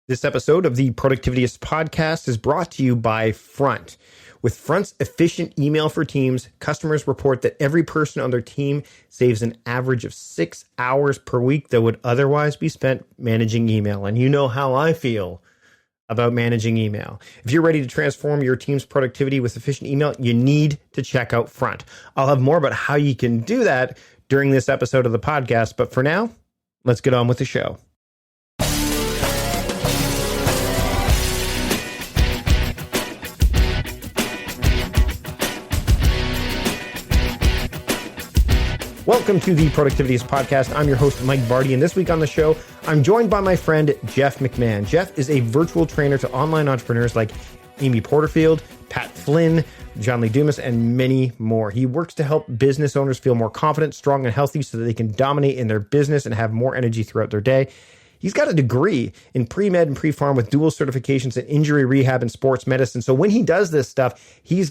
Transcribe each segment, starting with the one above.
This episode of the Productivityist podcast is brought to you by Front. With Front's efficient email for teams, customers report that every person on their team saves an average of 6 hours per week that would otherwise be spent managing email. And you know how I feel about managing email. If you're ready to transform your team's productivity with efficient email, you need to check out Front. I'll have more about how you can do that during this episode of the podcast. But for now, let's get on with the show. Welcome to the Productivityist podcast. I'm your host, Mike Barty, and this week on the show, I'm joined by my friend, Jeff McMahon. Jeff is a virtual trainer to online entrepreneurs like Amy Porterfield, Flynn, Lee Dumas, and many more. He works to help business owners feel more confident, strong, and healthy so that they can dominate in their business and have more energy throughout their day. He's got a degree in pre-med and pre-pharm with dual certifications in injury rehab and sports medicine. So when he does this stuff, he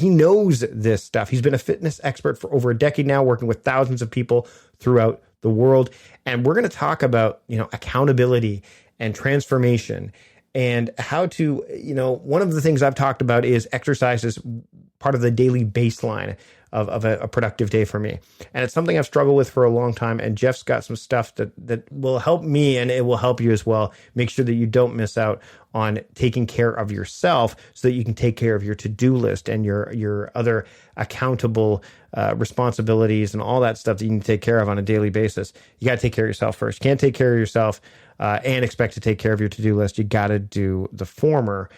knows this stuff. He's been a fitness expert for over a decade now, working with thousands of people throughout the world. And we're going to talk about, accountability and transformation and how to, one of the things I've talked about is exercise is part of the daily baseline of a productive day for me. And it's something I've struggled with for a long time. And Jeff's got some stuff that will help me and it will help you as well. Make sure that you don't miss out on taking care of yourself so that you can take care of your to-do list and your other accountable responsibilities and all that stuff that you need to take care of on a daily basis. You got to take care of yourself first. You can't take care of yourself and expect to take care of your to-do list. You got to do the former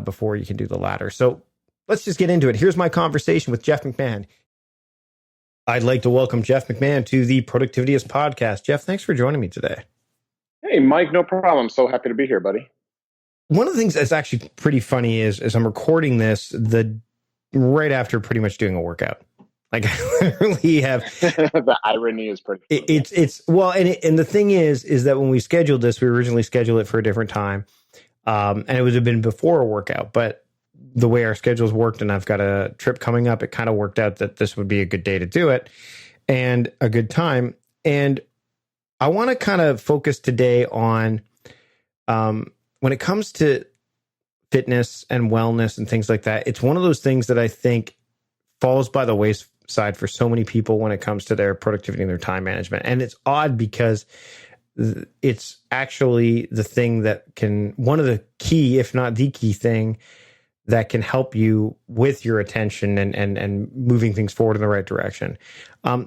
before you can do the latter. So let's just get into it. Here's my conversation with Jeff McMahon. I'd like to welcome Jeff McMahon to the Productivityist podcast. Jeff, thanks for joining me today. Hey, Mike, no problem. I'm so happy to be here, buddy. One of the things that's actually pretty funny is I'm recording this right after pretty much doing a workout. Like I literally have the irony is pretty funny. And the thing is that when we scheduled this, we originally scheduled it for a different time. And it would have been before a workout, but the way our schedules worked and I've got a trip coming up, it kind of worked out that this would be a good day to do it and a good time. And I want to kind of focus today on when it comes to fitness and wellness and things like that. It's one of those things that I think falls by the wayside for so many people when it comes to their productivity and their time management. And it's odd because it's actually the thing that one of the key, if not the key thing, that can help you with your attention and moving things forward in the right direction.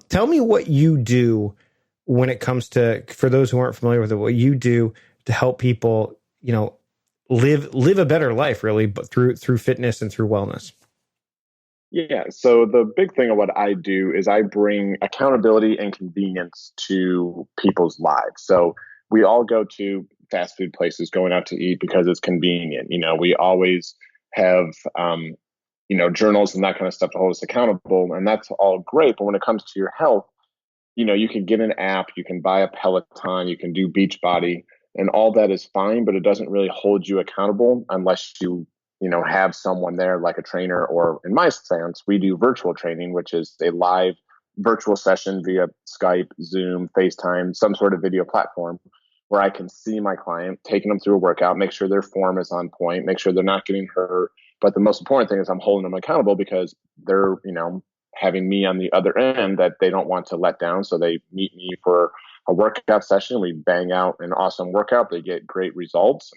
Tell me what you do when it comes to, for those who aren't familiar with it, what you do to help people, live a better life, really, but through fitness and through wellness. Yeah. So the big thing of what I do is I bring accountability and convenience to people's lives. So we all go to fast food places going out to eat because it's convenient. We always have, journals and that kind of stuff to hold us accountable. And that's all great. But when it comes to your health, you can get an app, you can buy a Peloton, you can do Beachbody, and all that is fine, but it doesn't really hold you accountable unless you have someone there like a trainer, or in my sense, we do virtual training, which is a live virtual session via Skype, Zoom, FaceTime, some sort of video platform where I can see my client, taking them through a workout, make sure their form is on point, make sure they're not getting hurt. But the most important thing is I'm holding them accountable because they're, having me on the other end that they don't want to let down. So they meet me for a workout session. We bang out an awesome workout. They get great results.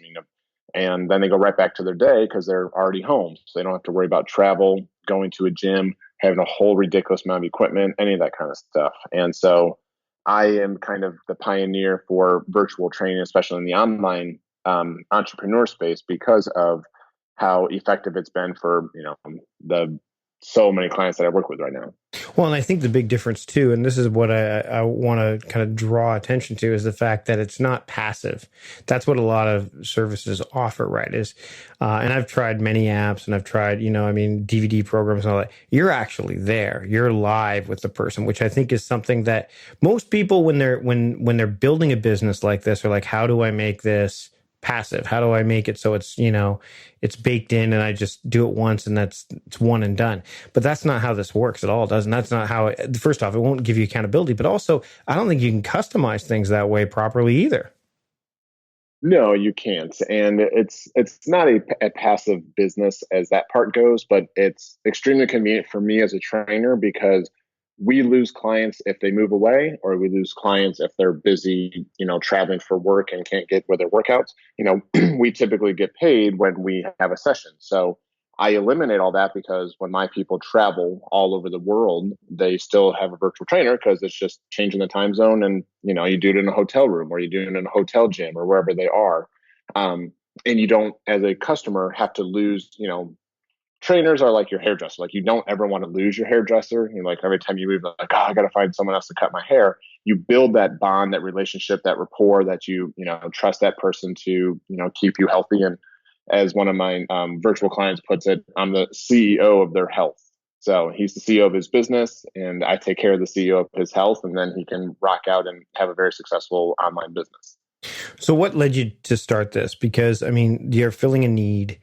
And then they go right back to their day because they're already home. So they don't have to worry about travel, going to a gym, having a whole ridiculous amount of equipment, any of that kind of stuff. And so I am kind of the pioneer for virtual training, especially in the online entrepreneur space, because of how effective it's been for, the so many clients that I work with right now. Well, and I think the big difference too, and this is what I want to kind of draw attention to, is the fact that it's not passive. That's what a lot of services offer, right? And I've tried many apps and I've tried, DVD programs and all that. You're actually there. You're live with the person, which I think is something that most people, when they're building a business like this, are like, how do I make this passive? How do I make it so it's, it's baked in and I just do it once and it's one and done? But that's not how this works at all, does not. That's not how first off, it won't give you accountability, but also I don't think you can customize things that way properly either. No, you can't. And it's not a passive business as that part goes, but it's extremely convenient for me as a trainer because we lose clients if they move away, or we lose clients if they're busy, traveling for work and can't get with their workouts. We typically get paid when we have a session. So I eliminate all that because when my people travel all over the world, they still have a virtual trainer because it's just changing the time zone. And, you do it in a hotel room or you do it in a hotel gym or wherever they are. And you don't, as a customer, have to lose, trainers are like your hairdresser. Like you don't ever want to lose your hairdresser. Like every time you move, like, oh, I got to find someone else to cut my hair. You build that bond, that relationship, that rapport that trust that person to, keep you healthy. And as one of my virtual clients puts it, I'm the CEO of their health. So he's the CEO of his business and I take care of the CEO of his health. And then he can rock out and have a very successful online business. So what led you to start this? Because I mean, you're filling a need.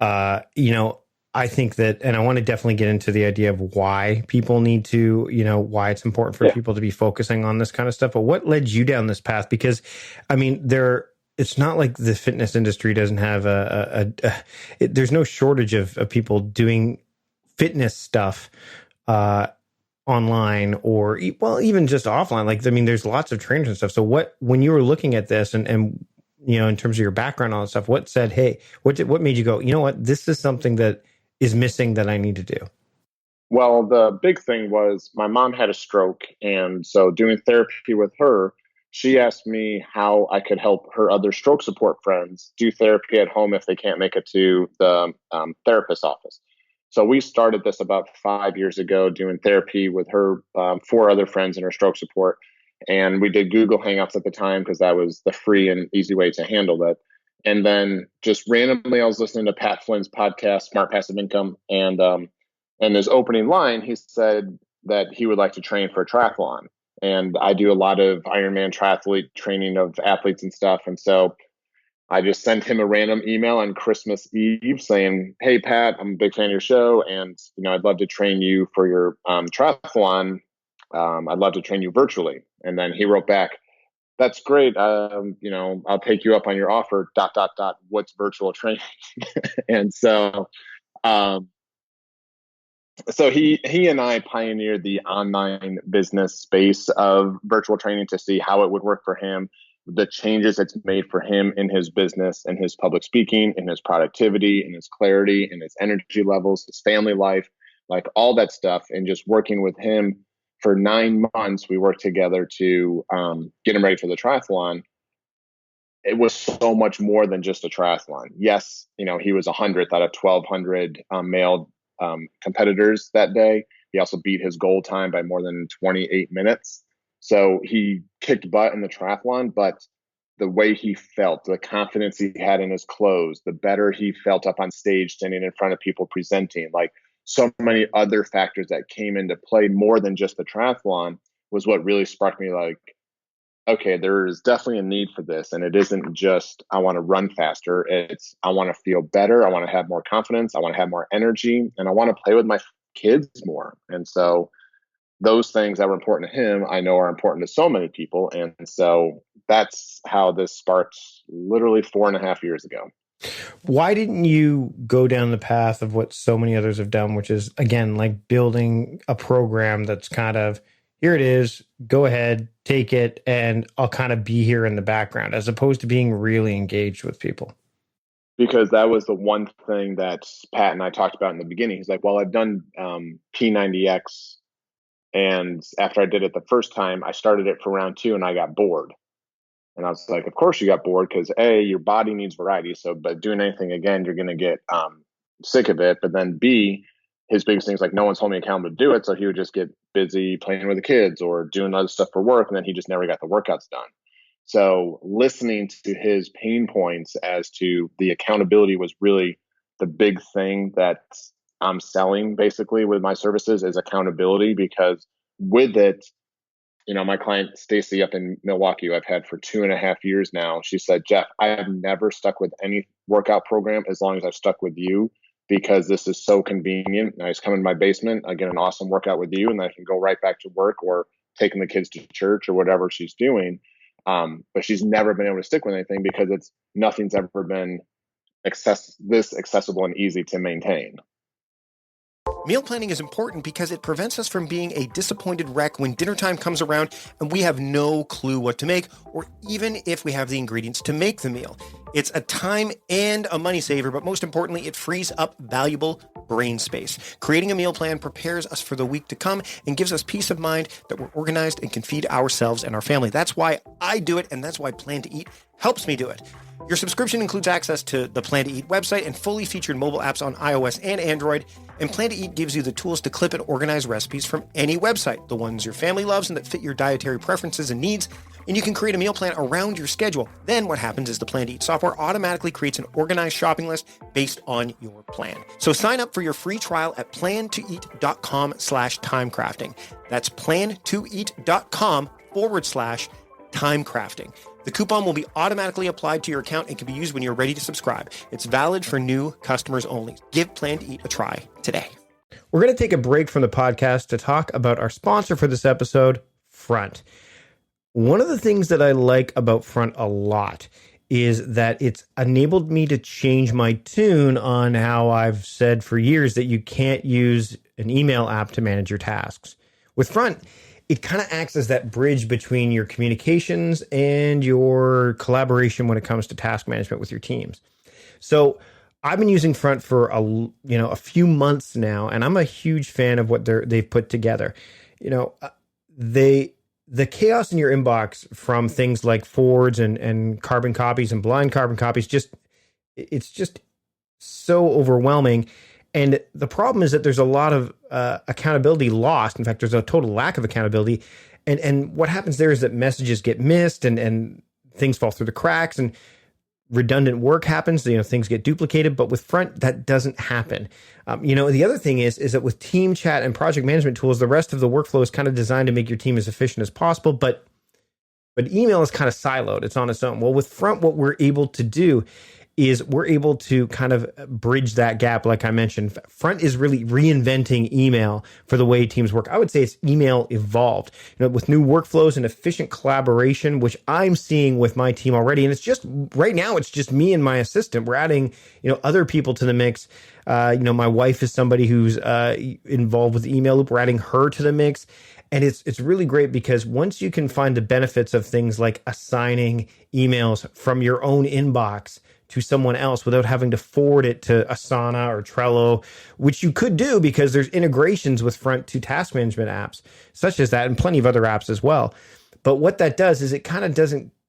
I think that, and I want to definitely get into the idea of why people need to, why it's important for Yeah. people to be focusing on this kind of stuff. But what led you down this path? Because I mean, it's not like the fitness industry doesn't have there's no shortage of people doing fitness stuff, online or even just offline. Like, I mean, there's lots of trainers and stuff. So when you were looking at this and in terms of your background, all that stuff, what said, hey, what made you go, you know what, this is something that is missing that I need to do? Well, the big thing was my mom had a stroke. And so doing therapy with her, she asked me how I could help her other stroke support friends do therapy at home if they can't make it to the therapist's office. So we started this about 5 years ago, doing therapy with her four other friends in her stroke support. And we did Google Hangouts at the time because that was the free and easy way to handle that. And then just randomly, I was listening to Pat Flynn's podcast, Smart Passive Income, and his opening line, he said that he would like to train for a triathlon. And I do a lot of Ironman triathlete training of athletes and stuff. And so I just sent him a random email on Christmas Eve saying, "Hey, Pat, I'm a big fan of your show. And, I'd love to train you for your triathlon. I'd love to train you virtually." And then he wrote back, "That's great. I'll take you up on your offer, ... What's virtual training?" And um, so he and I pioneered the online business space of virtual training to see how it would work for him, the changes it's made for him in his business, in his public speaking, in his productivity, in his clarity, in his energy levels, his family life, like all that stuff. And just working with him for 9 months, we worked together to get him ready for the triathlon. It was so much more than just a triathlon. Yes, he was 100th out of 1,200 male competitors that day. He also beat his goal time by more than 28 minutes. So he kicked butt in the triathlon, but the way he felt, the confidence he had in his clothes, the better he felt up on stage standing in front of people presenting, like so many other factors that came into play more than just the triathlon was what really sparked me like, okay, there is definitely a need for this. And it isn't just, I want to run faster. It's, I want to feel better. I want to have more confidence. I want to have more energy and I want to play with my kids more. And so those things that were important to him, I know are important to so many people. And so that's how this sparked literally 4.5 years ago. Why didn't you go down the path of what so many others have done, which is, again, like building a program that's kind of, here it is, go ahead, take it, and I'll kind of be here in the background, as opposed to being really engaged with people? Because that was the one thing that Pat and I talked about in the beginning. He's like, well, I've done P90X. And after I did it the first time, I started it for round 2 and I got bored. And I was like, of course you got bored because A, your body needs variety. So, but doing anything again, you're going to get sick of it. But then B, his biggest thing is like, no one's holding me accountable to do it. So he would just get busy playing with the kids or doing other stuff for work. And then he just never got the workouts done. So listening to his pain points as to the accountability was really the big thing that I'm selling basically with my services is accountability, because with it, my client Stacy up in Milwaukee, who I've had for 2.5 years now, she said, "Jeff, I have never stuck with any workout program as long as I've stuck with you because this is so convenient. I just come in my basement, I get an awesome workout with you, and I can go right back to work or taking the kids to church or whatever she's doing." But she's never been able to stick with anything because nothing's ever been this accessible and easy to maintain. Meal planning is important because it prevents us from being a disappointed wreck when dinner time comes around and we have no clue what to make, or even if we have the ingredients to make the meal. It's a time and a money saver, but most importantly, it frees up valuable brain space. Creating a meal plan prepares us for the week to come and gives us peace of mind that we're organized and can feed ourselves and our family. That's why I do it, and that's why Plan to Eat helps me do it. Your subscription includes access to the Plan to Eat website and fully featured mobile apps on iOS and Android. And Plan to Eat gives you the tools to clip and organize recipes from any website, the ones your family loves and that fit your dietary preferences and needs. And you can create a meal plan around your schedule. Then what happens is the Plan to Eat software automatically creates an organized shopping list based on your plan. So sign up for your free trial at plantoeat.com/timecrafting. That's plantoeat.com/timecrafting. The coupon will be automatically applied to your account and can be used when you're ready to subscribe. It's valid for new customers only. Give Plan to Eat a try today. We're going to take a break from the podcast to talk about our sponsor for this episode, Front. One of the things that I like about Front a lot is that it's enabled me to change my tune on how I've said for years that you can't use an email app to manage your tasks. With Front, it kind of acts as that bridge between your communications and your collaboration when it comes to task management with your teams. So I've been using Front for a few months now, and I'm a huge fan of what they've put together. The chaos in your inbox from things like forwards and carbon copies and blind carbon copies, it's just so overwhelming. And the problem is that there's a lot of accountability lost. In fact, there's a total lack of accountability. And what happens there is that messages get missed and things fall through the cracks and redundant work happens. Things get duplicated. But with Front, that doesn't happen. The other thing is that with team chat and project management tools, the rest of the workflow is kind of designed to make your team as efficient as possible. But email is kind of siloed. It's on its own. Well, with Front, what we're able to do is we're able to kind of bridge that gap. Like I mentioned, Front is really reinventing email for the way teams work. I would say it's email evolved, with new workflows and efficient collaboration, which I'm seeing with my team already. And it's just right now, it's just me and my assistant. We're adding, other people to the mix. My wife is somebody who's involved with the email loop. We're adding her to the mix. And it's really great because once you can find the benefits of things like assigning emails from your own inbox to someone else without having to forward it to Asana or Trello, which you could do because there's integrations with Front to task management apps such as that and plenty of other apps as well. But what that does is it kind of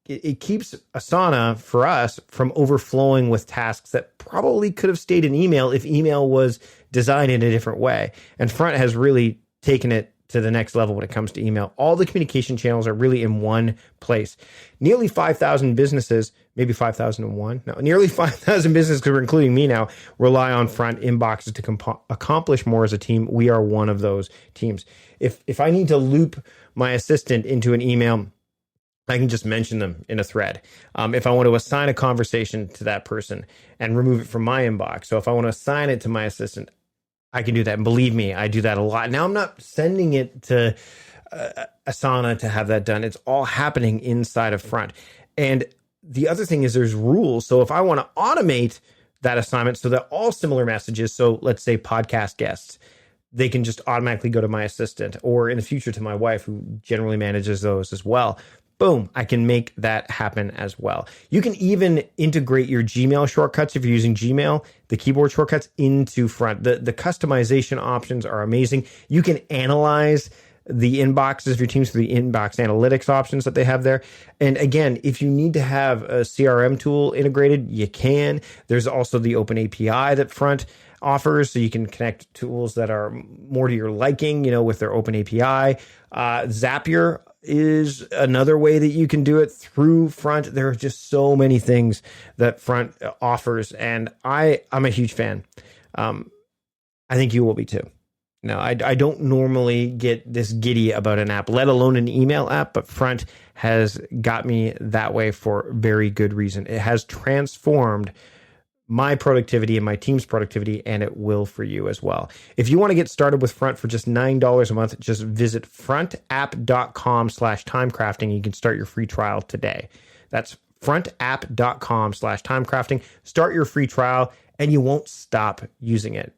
it keeps Asana for us from overflowing with tasks that probably could have stayed in email if email was designed in a different way. And Front has really taken it to the next level when it comes to email. All the communication channels are really in one place. Nearly 5,000 businesses, maybe 5,001, no, nearly 5,000 businesses, because we're including me now, rely on Front inboxes to accomplish more as a team. We are one of those teams. If I need to loop my assistant into an email, I can just mention them in a thread. If I want to assign a conversation to that person and remove it from my inbox. So if I want to assign it to my assistant, I can do that. And believe me, I do that a lot. Now I'm not sending it to Asana to have that done. It's all happening inside of Front. And the other thing is there's rules. So if I want to automate that assignment so that all similar messages, so let's say podcast guests, they can just automatically go to my assistant, or in the future to my wife, who generally manages those as well. Boom, I can make that happen as well. You can even integrate your Gmail shortcuts if you're using Gmail, the keyboard shortcuts, into Front. The customization options are amazing. You can analyze the inboxes of your teams through the inbox analytics options that they have there. And again, if you need to have a CRM tool integrated, you can. There's also the open API that Front offers, so you can connect tools that are more to your liking, with their open API. Zapier is another way that you can do it through Front. There are just so many things that Front offers, and I'm a huge fan. I think you will be too. Now, I don't normally get this giddy about an app, let alone an email app, but Front has got me that way for very good reason. It has transformed my productivity and my team's productivity, and it will for you as well. If you want to get started with Front for just $9 a month, just visit frontapp.com/timecrafting. You can start your free trial today. That's frontapp.com/timecrafting. Start your free trial and you won't stop using it.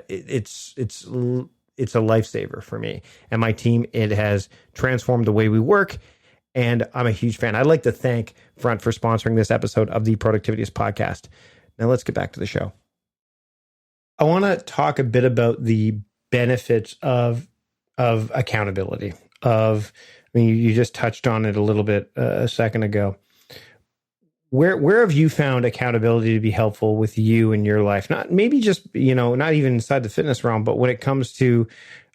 It's a lifesaver for me and my team. It has transformed the way we work, and I'm a huge fan. I'd like to thank Front for sponsoring this episode of the Productivityist podcast. Now let's get back to the show. I want to talk a bit about the benefits of accountability. You just touched on it a little bit a second ago. Where have you found accountability to be helpful with you in your life? Not maybe just, not even inside the fitness realm, but when it comes to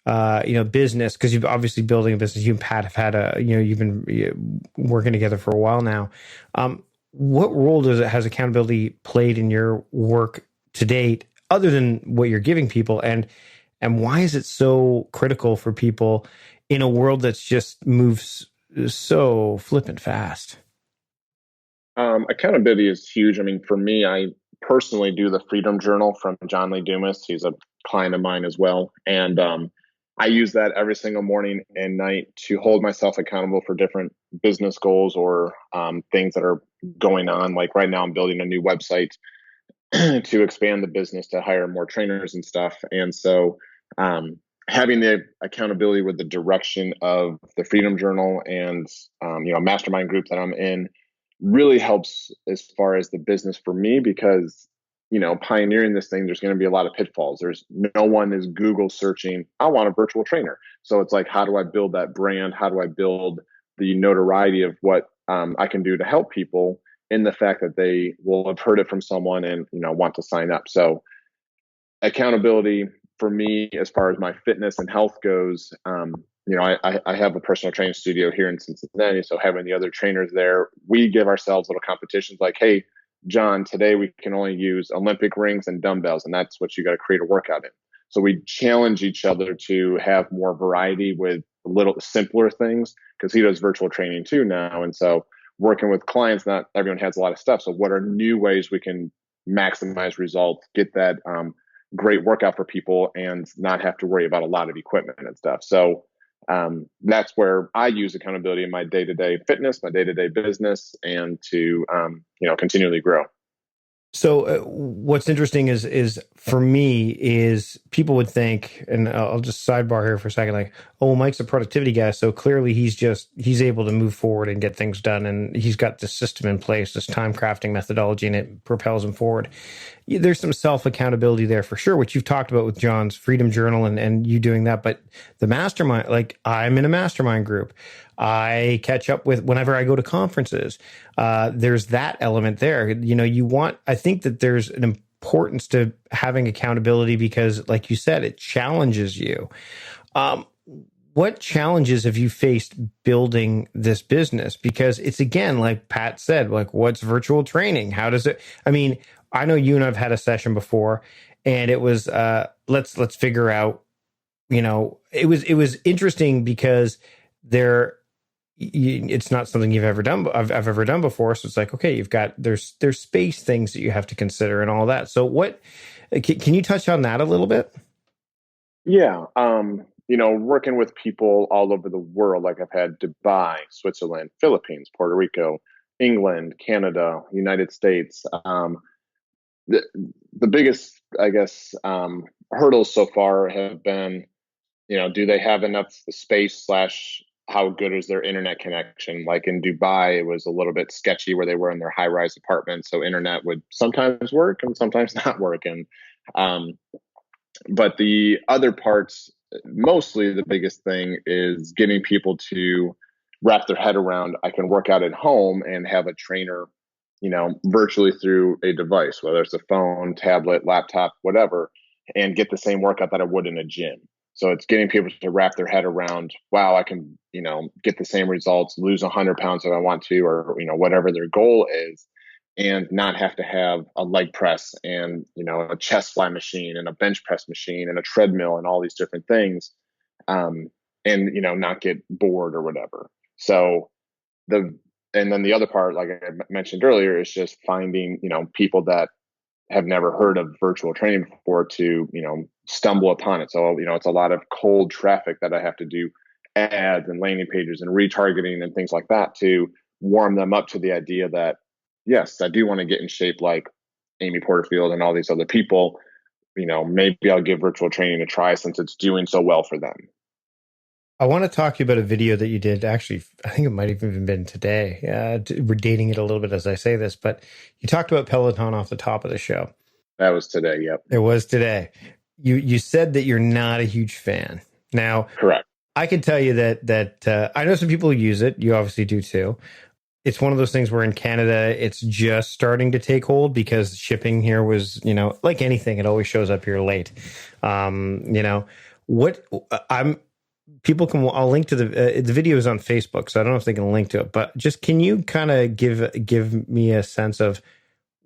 business, because you've obviously building a business. You and Pat have had you've been working together for a while now. What role has accountability played in your work to date, other than what you're giving people, and why is it so critical for people in a world that's just moves so flippant fast? Accountability is huge. I mean, for me, I personally do the Freedom Journal from Lee Dumas. He's a client of mine as well. And I use that every single morning and night to hold myself accountable for different business goals or things that are going on. Like right now, I'm building a new website to expand the business, to hire more trainers and stuff. And so having the accountability with the direction of the Freedom Journal and, mastermind group that I'm in really helps as far as the business for me, because pioneering this thing, there's going to be a lot of pitfalls. There's no one is Google searching, I want a virtual trainer. So it's like, how do I build that brand? How do I build the notoriety of what I can do to help people, in the fact that they will have heard it from someone and, want to sign up. So accountability for me, as far as my fitness and health goes, I have a personal training studio here in Cincinnati. So having the other trainers there, we give ourselves little competitions like, hey, John, today we can only use Olympic rings and dumbbells, and that's what you got to create a workout in. So we challenge each other to have more variety with little simpler things, because he does virtual training too now. And so working with clients, not everyone has a lot of stuff. So what are new ways we can maximize results, get that great workout for people, and not have to worry about a lot of equipment and stuff. So that's where I use accountability in my day-to-day fitness, my day-to-day business, and to, continually grow. So what's interesting is for me is people would think, and I'll just sidebar here for a second, like, oh, Mike's a productivity guy, so clearly he's able to move forward and get things done, and he's got this system in place, this time crafting methodology, and it propels him forward. There's some self-accountability there for sure, which you've talked about with John's Freedom Journal and you doing that. But the mastermind, like I'm in a mastermind group. I catch up with whenever I go to conferences. There's that element there. I think that there's an importance to having accountability because, like you said, it challenges you. What challenges have you faced building this business? Because it's, again, like Pat said, like, what's virtual training? How does it, I know you and I've had a session before, and it was, let's figure out, it was interesting because it's not something you've ever done. I've ever done before. So it's like, okay, there's space things that you have to consider and all that. So can you touch on that a little bit? Yeah. Working with people all over the world, like I've had Dubai, Switzerland, Philippines, Puerto Rico, England, Canada, United States. The biggest, I guess, hurdles so far have been, do they have enough space / how good is their internet connection? Like in Dubai, it was a little bit sketchy where they were in their high-rise apartments. So internet would sometimes work and sometimes not work. And, but the other parts, mostly the biggest thing is getting people to wrap their head around, I can work out at home and have a trainer, virtually through a device, whether it's a phone, tablet, laptop, whatever, and get the same workout that I would in a gym. So it's getting people to wrap their head around, wow, I can, get the same results, lose 100 pounds if I want to, or, whatever their goal is, and not have to have a leg press and, a chest fly machine and a bench press machine and a treadmill and all these different things. And, not get bored or whatever. So and then the other part, like I mentioned earlier, is just finding, people that have never heard of virtual training before to, stumble upon it. So, it's a lot of cold traffic that I have to do ads and landing pages and retargeting and things like that to warm them up to the idea that, yes, I do want to get in shape like Amy Porterfield and all these other people. Maybe I'll give virtual training a try since it's doing so well for them. I want to talk to you about a video that you did. Actually, I think it might have even been today. We're dating it a little bit as I say this, but you talked about Peloton off the top of the show. That was today. Yep. It was today. You said that you're not a huge fan. Now, correct. I can tell you that I know some people who use it. You obviously do too. It's one of those things where in Canada, it's just starting to take hold because shipping here was, like anything, it always shows up here late. What people can, I'll link to the video is on Facebook, so I don't know if they can link to it, but just, can you kind of give me a sense of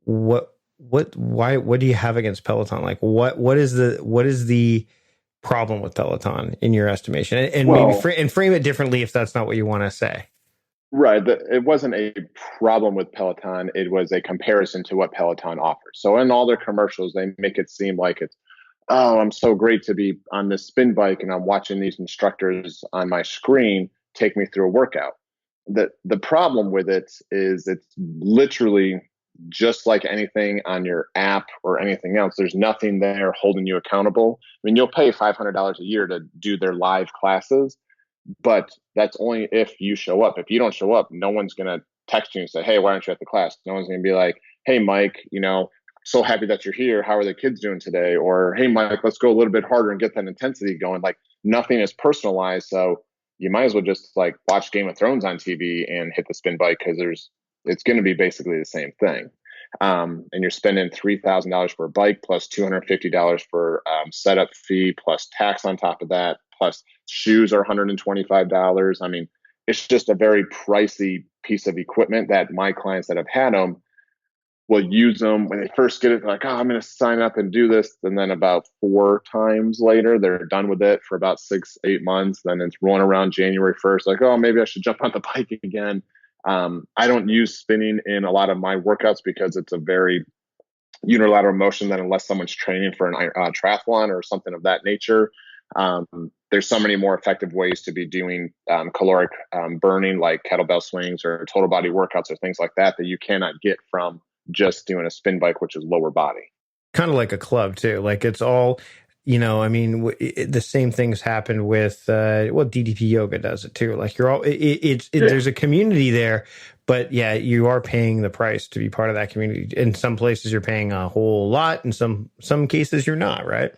what do you have against Peloton? Like what is the problem with Peloton in your estimation? And maybe frame it differently if that's not what you want to say. Right. It wasn't a problem with Peloton. It was a comparison to what Peloton offers. So in all their commercials, they make it seem like it's, oh, I'm so great to be on this spin bike and I'm watching these instructors on my screen take me through a workout. The problem with it is it's literally just like anything on your app or anything else. There's nothing there holding you accountable. I mean, you'll pay $500 a year to do their live classes, but that's only if you show up. If you don't show up, no one's going to text you and say, hey, why aren't you at the class? No one's going to be like, hey, Mike, so happy that you're here. How are the kids doing today? Or, hey, Mike, let's go a little bit harder and get that intensity going. Like, nothing is personalized. So you might as well just like watch Game of Thrones on TV and hit the spin bike, because it's going to be basically the same thing. And you're spending $3,000 for a bike plus $250 for setup fee plus tax on top of that, plus shoes are $125. I mean, it's just a very pricey piece of equipment that my clients that have had them will use them when they first get it. They're like, oh, I'm going to sign up and do this. And then about 4 times later, they're done with it for about 6-8 months. Then it's rolling around January 1st. Like, oh, maybe I should jump on the bike again. I don't use spinning in a lot of my workouts because it's a very unilateral motion that unless someone's training for an triathlon or something of that nature, there's so many more effective ways to be doing caloric burning, like kettlebell swings or total body workouts or things like that you cannot get from just doing a spin bike, which is lower body. Kind of like a club too. Like it's all, the same things happen with, DDP yoga does it too. Like you're all, there's a community there, but yeah, you are paying the price to be part of that community. In some places you're paying a whole lot. In some cases you're not, right?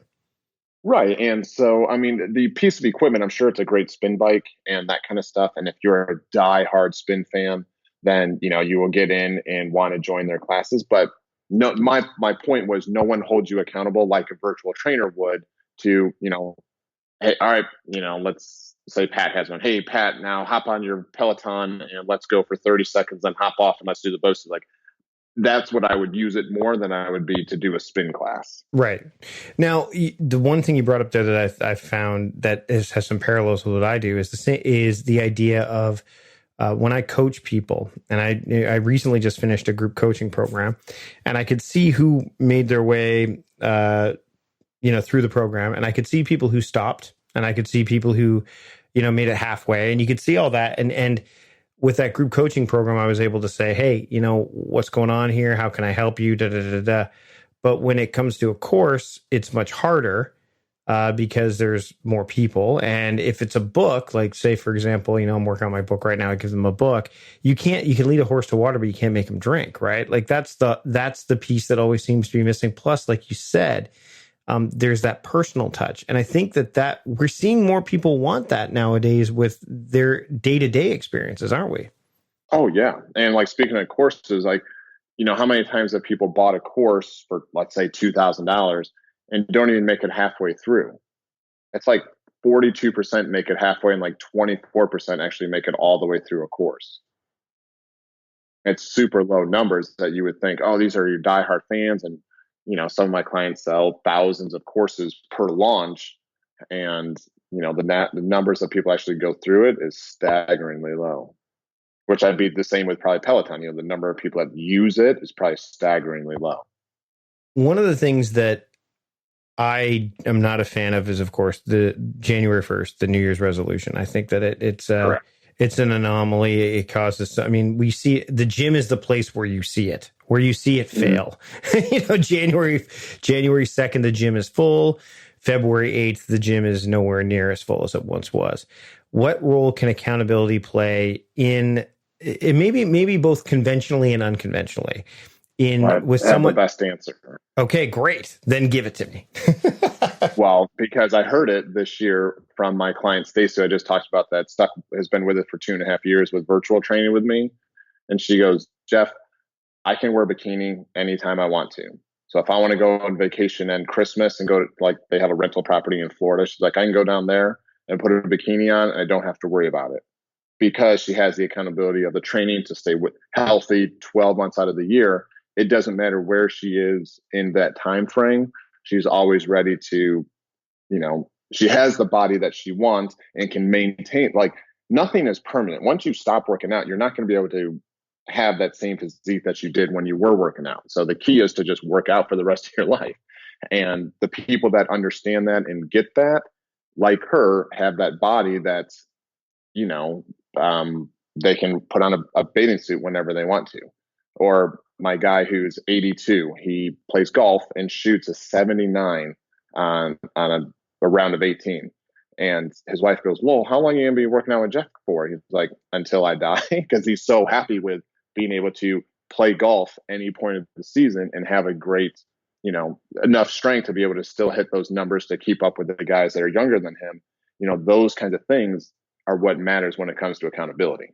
Right. And so, I mean, the piece of equipment, I'm sure it's a great spin bike and that kind of stuff. And if you're a die-hard spin fan, then, you will get in and want to join their classes. But no, my point was no one holds you accountable like a virtual trainer would to, hey, all right, let's say Pat has one. Hey, Pat, now hop on your Peloton and let's go for 30 seconds, then hop off and let's do the boasts. Like, that's what I would use it more than I would be to do a spin class. Right. Now, the one thing you brought up there that I found that has some parallels with what I do is the idea of when I coach people, and I recently just finished a group coaching program, and I could see who made their way, through the program, and I could see people who stopped, and I could see people who, made it halfway, and you could see all that, and with that group coaching program, I was able to say, hey, what's going on here? How can I help you? Da, da, da, da. But when it comes to a course, it's much harder because there's more people. And if it's a book, like say, for example, I'm working on my book right now. I give them a book. You can lead a horse to water, but you can't make them drink, right? Like that's the piece that always seems to be missing. Plus, like you said, there's that personal touch. And I think that we're seeing more people want that nowadays with their day-to-day experiences, aren't we? Oh, yeah. And like speaking of courses, like, how many times have people bought a course for, let's say, $2,000 and don't even make it halfway through? It's like 42% make it halfway and like 24% actually make it all the way through a course. It's super low numbers that you would think, oh, these are your diehard fans. And, some of my clients sell thousands of courses per launch. And, the numbers that people actually go through it is staggeringly low. Which I'd be the same with probably Peloton. The number of people that use it is probably staggeringly low. One of the things that I am not a fan of is, of course, the January 1st, the New Year's resolution. I think that Correct. it's an anomaly. It causes, I mean, we see the gym is the place where you see it, Mhm. fail. January 2nd, the gym is full. February 8th, the gym is nowhere near as full as it once was. What role can accountability play in it? Maybe both conventionally and unconventionally in I with have the someone. best answer. Okay, great. Then give it to me. Well, because I heard it this year from my client Stacy, I just talked about that stuff has been with it for 2.5 years with virtual training with me. And she goes, Jeff, I can wear a bikini anytime I want to. So if I want to go on vacation and Christmas and go to, like, they have a rental property in Florida, she's like, I can go down there and put a bikini on and I don't have to worry about it because she has the accountability of the training to stay healthy 12 months out of the year. It doesn't matter where she is in that time frame. She's always ready to, she has the body that she wants and can maintain. Like, nothing is permanent. Once you stop working out, you're not going to be able to have that same physique that you did when you were working out. So the key is to just work out for the rest of your life. And the people that understand that and get that, like her, have that body that's, you know, they can put on a bathing suit whenever they want to. Or my guy who's 82, he plays golf and shoots a 79 on a round of 18. And his wife goes, well, how long are you going to be working out with Jeff for? He's like, until I die, because he's so happy with being able to play golf any point of the season and have a great, enough strength to be able to still hit those numbers to keep up with the guys that are younger than him. Those kinds of things are what matters when it comes to accountability.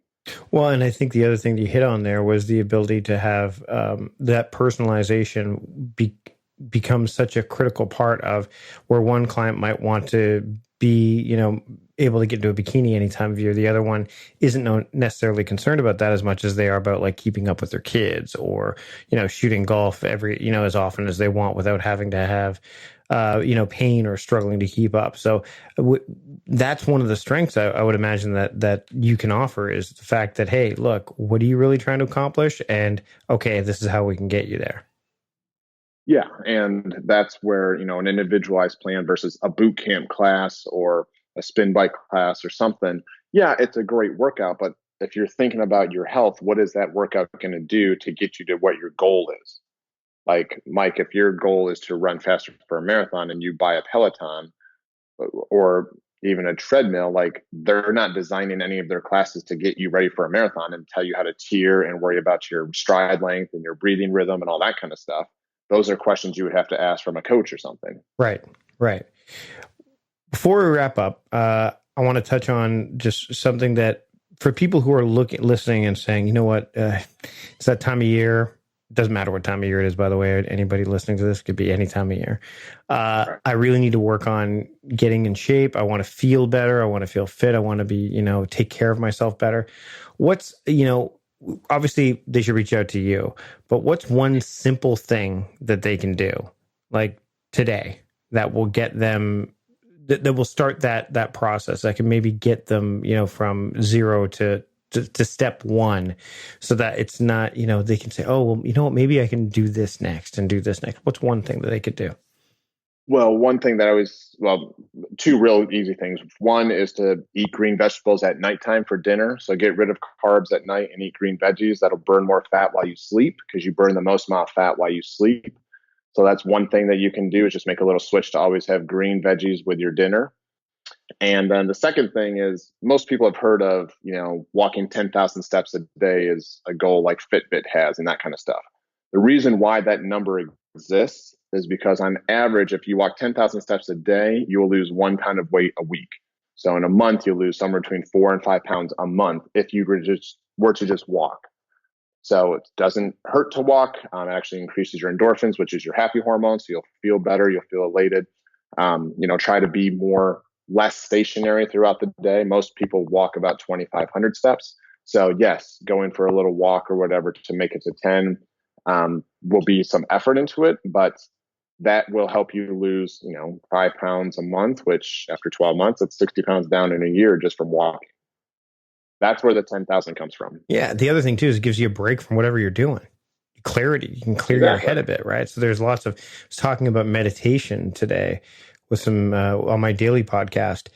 Well, and I think the other thing you hit on there was the ability to have that personalization become such a critical part of where one client might want to be, able to get into a bikini any time of year. The other one isn't necessarily concerned about that as much as they are about like keeping up with their kids or, shooting golf as often as they want without having to have, pain or struggling to keep up. So that's one of the strengths I would imagine that you can offer is the fact that, hey, look, what are you really trying to accomplish? And okay, this is how we can get you there. Yeah, and that's where, an individualized plan versus a boot camp class or a spin bike class or something. Yeah, it's a great workout, but if you're thinking about your health, what is that workout going to do to get you to what your goal is? Like, Mike, if your goal is to run faster for a marathon and you buy a Peloton or even a treadmill, like, they're not designing any of their classes to get you ready for a marathon and tell you how to tier and worry about your stride length and your breathing rhythm and all that kind of stuff. Those are questions you would have to ask from a coach or something. Right, right. Before we wrap up, I want to touch on just something that for people who are listening and saying, you know what, it's that time of year. It doesn't matter what time of year it is, by the way. Anybody listening to this could be any time of year. Right. I really need to work on getting in shape. I want to feel better. I want to feel fit. I want to be, take care of myself better. What's, obviously they should reach out to you, but what's one simple thing that they can do like today that will get them that will start that process that can maybe get them from zero to step one, so that it's not they can say, oh well, what, maybe I can do this next and do this next. What's one thing that they could do? Well, one thing that two real easy things. One is to eat green vegetables at nighttime for dinner. So get rid of carbs at night and eat green veggies. That'll burn more fat while you sleep because you burn the most amount of fat while you sleep. So that's one thing that you can do is just make a little switch to always have green veggies with your dinner. And then the second thing is most people have heard of, walking 10,000 steps a day is a goal like Fitbit has and that kind of stuff. The reason why that number exists is because on average, if you walk 10,000 steps a day, you will lose 1 pound of weight a week. So in a month, you'll lose somewhere between 4 and 5 pounds a month if you were to just walk. So it doesn't hurt to walk. It actually increases your endorphins, which is your happy hormone. So you'll feel better. You'll feel elated. Try to be less stationary throughout the day. Most people walk about 2,500 steps. So yes, going for a little walk or whatever to make it to 10 will be some effort into it, but that will help you lose, 5 pounds a month, which after 12 months, it's 60 pounds down in a year just from walking. That's where the 10,000 comes from. Yeah. The other thing too is it gives you a break from whatever you're doing. clarity. You can clear your head a bit, right? So there's lots of, I was talking about meditation today with some, on my daily podcast.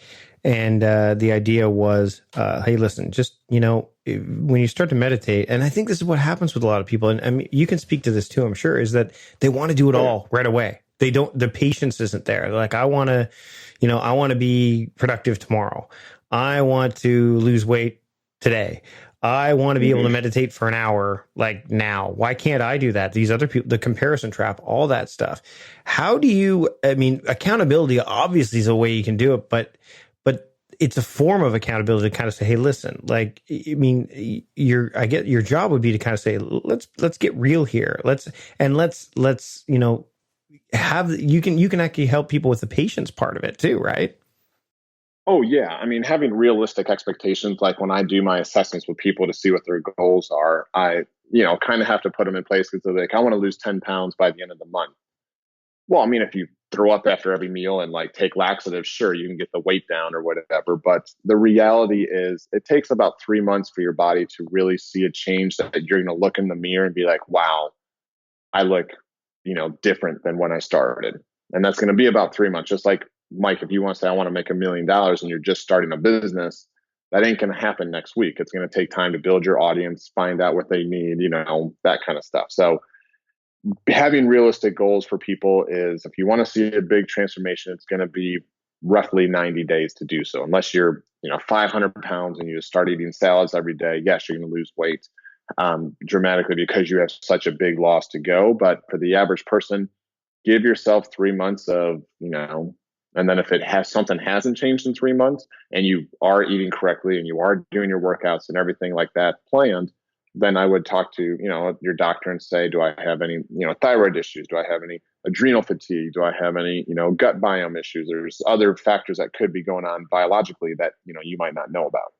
And the idea was, hey, listen, just, when you start to meditate, and I think this is what happens with a lot of people, and I mean, you can speak to this too, I'm sure, is that they want to do it all right away. The patience isn't there. They're like, I want to be productive tomorrow. I want to lose weight today. I want to be able to meditate for an hour like now. Why can't I do that? These other people, the comparison trap, all that stuff. Accountability obviously is a way you can do it, but it's a form of accountability to kind of say, hey, listen, your job would be to kind of say, let's get real here. Let's you can actually help people with the patience part of it too, right? Oh, yeah. I mean, having realistic expectations, like when I do my assessments with people to see what their goals are, I, kind of have to put them in place because they're like, I want to lose 10 pounds by the end of the month. Well, I mean, if you throw up after every meal and take laxatives, sure, you can get the weight down or whatever. But the reality is it takes about 3 months for your body to really see a change that you're going to look in the mirror and be like, wow, I look, different than when I started. And that's going to be about 3 months. Just like Mike, if you want to say, I want to make $1 million and you're just starting a business, that ain't going to happen next week. It's going to take time to build your audience, find out what they need, that kind of stuff. So having realistic goals for people is, if you want to see a big transformation, it's going to be roughly 90 days to do so. Unless you're, 500 pounds and you just start eating salads every day, yes, you're going to lose weight dramatically because you have such a big loss to go. But for the average person, give yourself 3 months of, and then if something hasn't changed in 3 months and you are eating correctly and you are doing your workouts and everything like that planned, then I would talk to, your doctor and say, do I have any, thyroid issues? Do I have any adrenal fatigue? Do I have any, gut biome issues? There's other factors that could be going on biologically that, you might not know about.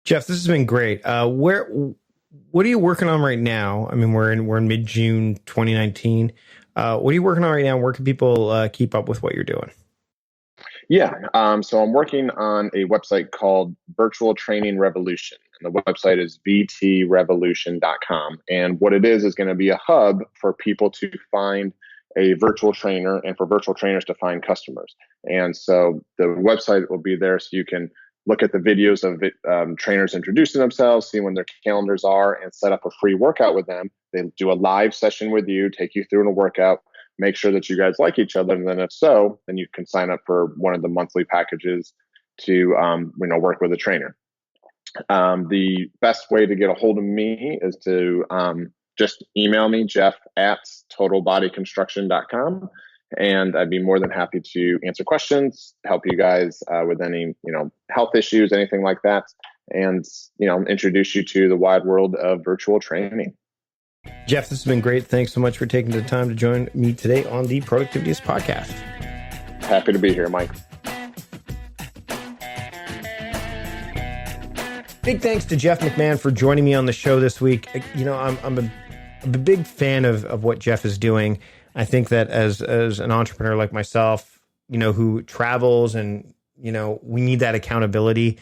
Jeff, this has been great. What are you working on right now? I mean, we're in mid-June 2019. What are you working on right now? Where can people keep up with what you're doing? Yeah. So I'm working on a website called Virtual Training Revolution. And the website is vtrevolution.com. And what it is going to be a hub for people to find a virtual trainer and for virtual trainers to find customers. And so the website will be there so you can look at the videos of trainers introducing themselves, see when their calendars are, and set up a free workout with them. They do a live session with you, take you through a workout, make sure that you guys like each other. And then if so, then you can sign up for one of the monthly packages to work with a trainer. The best way to get a hold of me is to just email me, jeff@totalbodyconstruction.com. And I'd be more than happy to answer questions, help you guys with any, health issues, anything like that, and, introduce you to the wide world of virtual training. Jeff, this has been great. Thanks so much for taking the time to join me today on the Productivityist podcast. Happy to be here, Mike. Big thanks to Jeff McMahon for joining me on the show this week. I'm a big fan of what Jeff is doing. I think that as an entrepreneur like myself, who travels and, we need that accountability.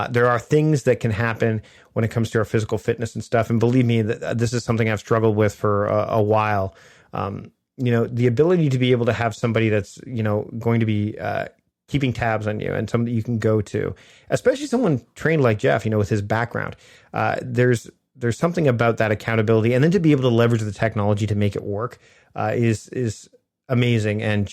There are things that can happen when it comes to our physical fitness and stuff. And believe me, this is something I've struggled with for a while. The ability to be able to have somebody that's, going to be keeping tabs on you and somebody you can go to, especially someone trained like Jeff, with his background. There's something about that accountability, and then to be able to leverage the technology to make it work is amazing. And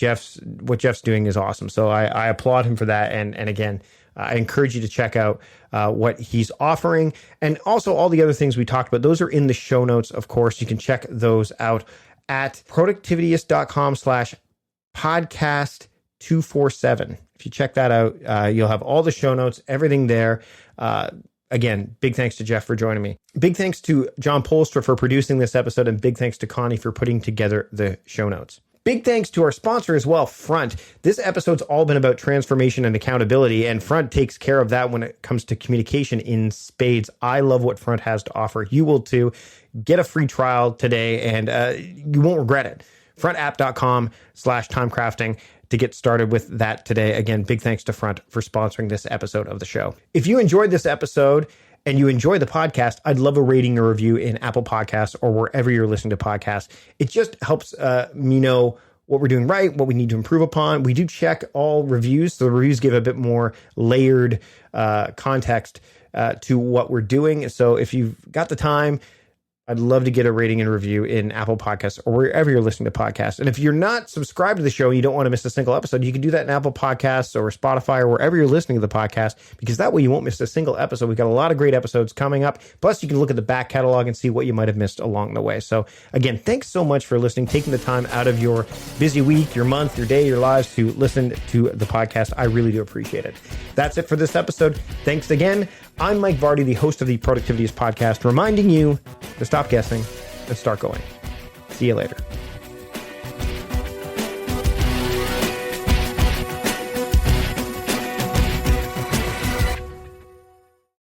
what Jeff's doing is awesome. So I applaud him for that. And again, I encourage you to check out what he's offering, and also all the other things we talked about. Those are in the show notes. Of course, you can check those out at productivityist.com/podcast247. If you check that out, you'll have all the show notes, everything there. Again, big thanks to Jeff for joining me. Big thanks to John Polstra for producing this episode, and big thanks to Connie for putting together the show notes. Big thanks to our sponsor as well, Front. This episode's all been about transformation and accountability, and Front takes care of that when it comes to communication in spades. I love what Front has to offer. You will too. Get a free trial today, and you won't regret it. Frontapp.com/timecrafting to get started with that today. Again, big thanks to Front for sponsoring this episode of the show. If you enjoyed this episode and you enjoy the podcast, I'd love a rating or review in Apple Podcasts or wherever you're listening to podcasts. It just helps me know what we're doing right, what we need to improve upon. We do check all reviews, so the reviews give a bit more layered context to what we're doing. So if you've got the time, I'd love to get a rating and review in Apple Podcasts or wherever you're listening to podcasts. And if you're not subscribed to the show and you don't want to miss a single episode, you can do that in Apple Podcasts or Spotify or wherever you're listening to the podcast, because that way you won't miss a single episode. We've got a lot of great episodes coming up. Plus, you can look at the back catalog and see what you might have missed along the way. So again, thanks so much for listening, taking the time out of your busy week, your month, your day, your lives to listen to the podcast. I really do appreciate it. That's it for this episode. Thanks again. I'm Mike Vardy, the host of the Productivityist podcast, reminding you to stop guessing and start going. See you later.